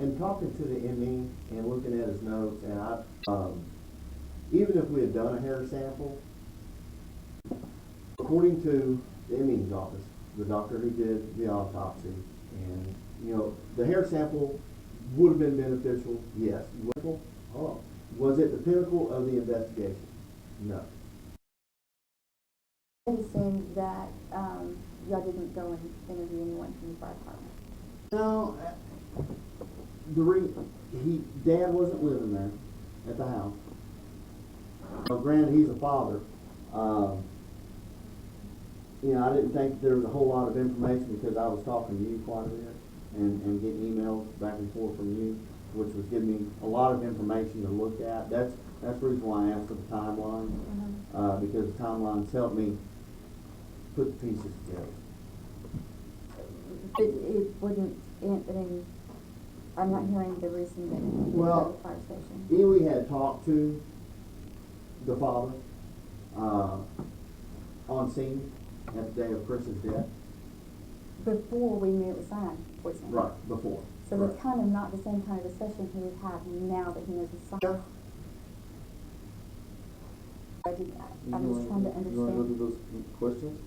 And talking to the ME and looking at his notes, and even if we had done a hair sample, according to the ME's office, the doctor who did the autopsy, and the hair sample would have been beneficial, yes. Was it the pinnacle of the investigation? No. I assume that y'all didn't go and interview anyone from the fire department. No, Dad wasn't living there at the house. Granted, he's a father. I didn't think there was a whole lot of information because I was talking to you quite a bit and getting emails back and forth from you, which was giving me a lot of information to look at. That's the reason why I asked for the timeline, because the timelines help me put the pieces together. But it wouldn't, I'm not hearing the reason that it didn't go to the fire station. Ely had talked to the father on scene at the day of Chris's death. Before we knew it was signed, wasn't it? Right, before. So that's kind of not the same kind of discussion he would have now that he knows it's signed. Yeah. I'm just trying to understand. You want to go through those questions?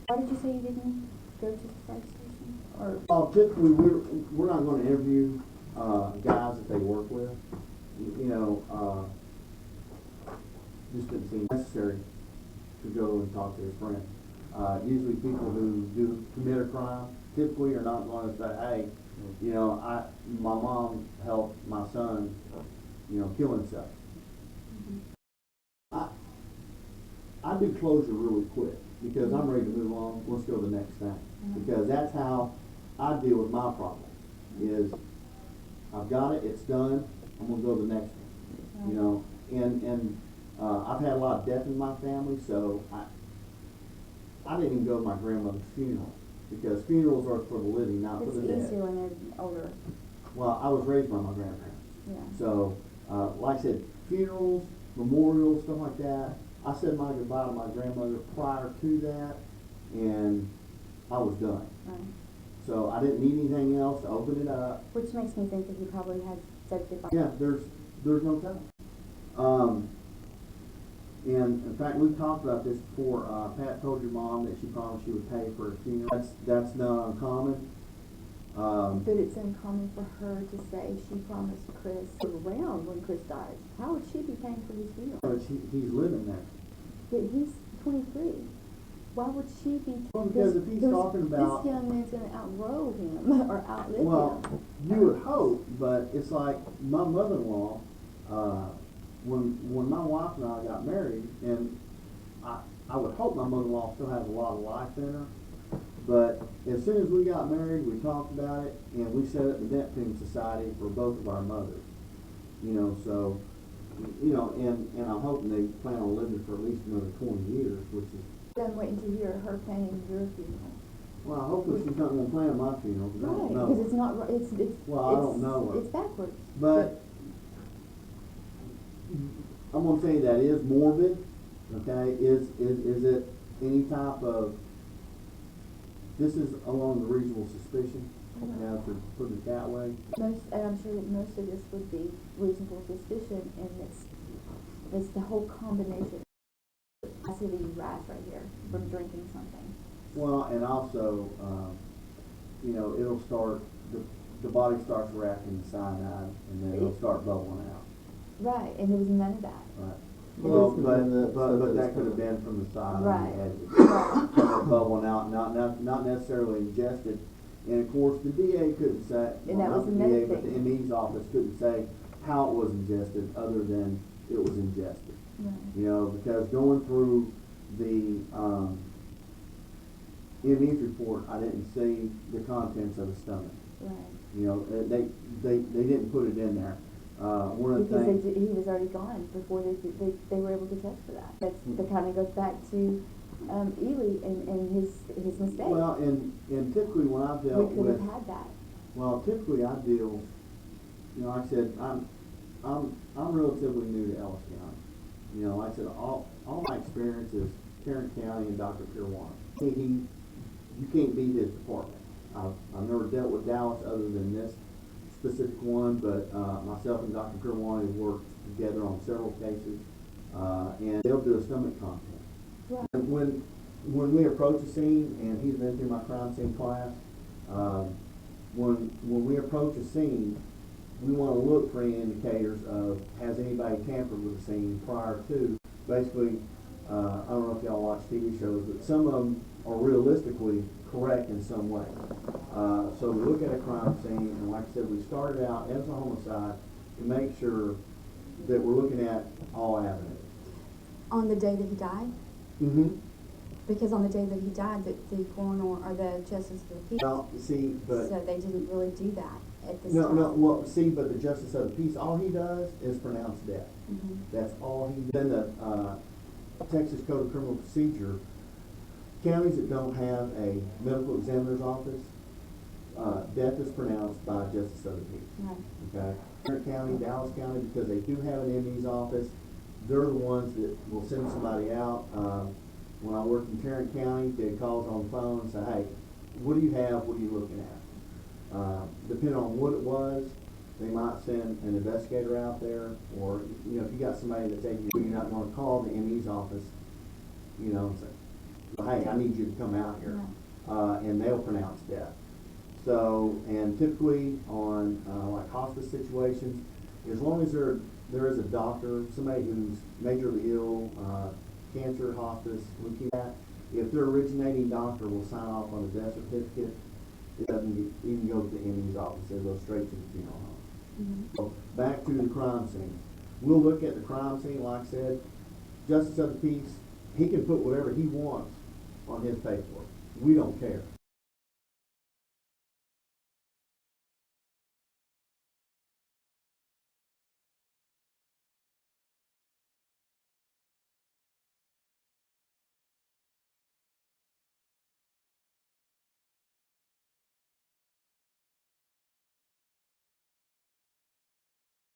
Why did you say you didn't go to the fire station? Or Typically, we're not going to interview guys that they work with. Just didn't seem necessary to go and talk to his friend. Usually people who do commit a crime typically are not going to say, hey, my mom helped my son, kill himself. I do closure really quick because I'm ready to move on. Let's go to the next thing. Because that's how I deal with my problem. Is I've got it, it's done, I'm going to go to the next one. And I've had a lot of death in my family, so I didn't even go to my grandmother's funeral because funerals are for the living, not for the dead. It's easier when they're older. Well, I was raised by my grandparents. Yeah. So, like I said, funerals, memorials, stuff like that. I said my goodbye to my grandmother prior to that, and I was done. Right. So I didn't need anything else to open it up. Which makes me think that he probably had said goodbye. Yeah, there's no telling. And in fact, we talked about this before. Pat told your mom that she promised she would pay for a funeral. That's not uncommon. But it's uncommon for her to say she promised Chris around when Chris dies. How would she be paying for his funeral? But he's living there. But he's 23. Why would she be? Well, because if he's talking about this young man's going to outgrow him or outlive him. Well, you would hope, but it's like my mother-in-law. When my wife and I got married, and I would hope my mother-in-law still has a lot of life in her. But as soon as we got married, we talked about it, and we set up the debt payment society for both of our mothers. So, and I'm hoping they plan on living for at least another 20 years, which is. I'm waiting to hear her planning your funeral. Well, hopefully she's not going to plan my funeral. Right, because it's not. I don't know her. It's backwards. But I'm going to say that is morbid. Okay, is it any type of? This is along the reasonable suspicion, to put it that way. And I'm sure that most of this would be reasonable suspicion, and it's the whole combination. Acid rash right here from drinking something. Well, and also, it'll start. The body starts reacting to cyanide, and then it'll start bubbling out. Right, and there was none of that. Right. Well, but that could have been from the side. Right. Right. Bubbling out, not necessarily ingested. And of course, the DA couldn't say, and that was not the DA, but the ME's office couldn't say how it was ingested, other than it was ingested. Right. Because going through the ME's report, I didn't see the contents of the stomach. Right. They didn't put it in there. One of the because things, he was already gone before they were able to test for that. That kind of goes back to Ely and his mistake. Well, and typically when I've dealt with, we could have had that. Well, typically I deal, like I said, I'm relatively new to Ellis County. Like I said, all my experience is Tarrant County and Dr. Pearwater. You can't beat his department. I've never dealt with Dallas other than this specific one, but, myself and Dr. Kerwani have worked together on several cases, and they'll do a stomach content. Right. And when we approach a scene, and he's been through my crime scene class, when we approach a scene, we want to look for any indicators of, has anybody tampered with the scene prior to. Basically, I don't know if y'all watch TV shows, but some of them are realistically correct in some way. So we look at a crime scene, and like I said, we started out as a homicide to make sure that we're looking at all avenues. On the day that he died? Mm-hmm. Because on the day that he died, the coroner or the justice of the peace, Well, see, but so they didn't really do that at this no, time. well, see, but the justice of the peace, all he does is pronounce death. Mhm. That's all he does. In the Texas Code of Criminal Procedure, counties that don't have a medical examiner's office, death is pronounced by justice of the peace. Right. Okay? Tarrant County, Dallas County, because they do have an MD's office, they're the ones that will send somebody out. When I worked in Tarrant County, they calls on the phone and say, hey, what do you have? What are you looking at? Depending on what it was, they might send an investigator out there, or, you know, if you got somebody that's taking you, you're not going to call the MD's office, you know, and say, hey, I need you to come out here. And they'll pronounce death. So, and typically on like hospice situations, as long as there is a doctor, somebody who's majorly ill, cancer, hospice, leukemia, if their originating doctor will sign off on the death certificate, it doesn't even go to the MD's office, it goes straight to the funeral home. Mhm. So back to the crime scene. We'll look at the crime scene, like I said, justice of the peace, he can put whatever he wants on his paperwork. We don't care.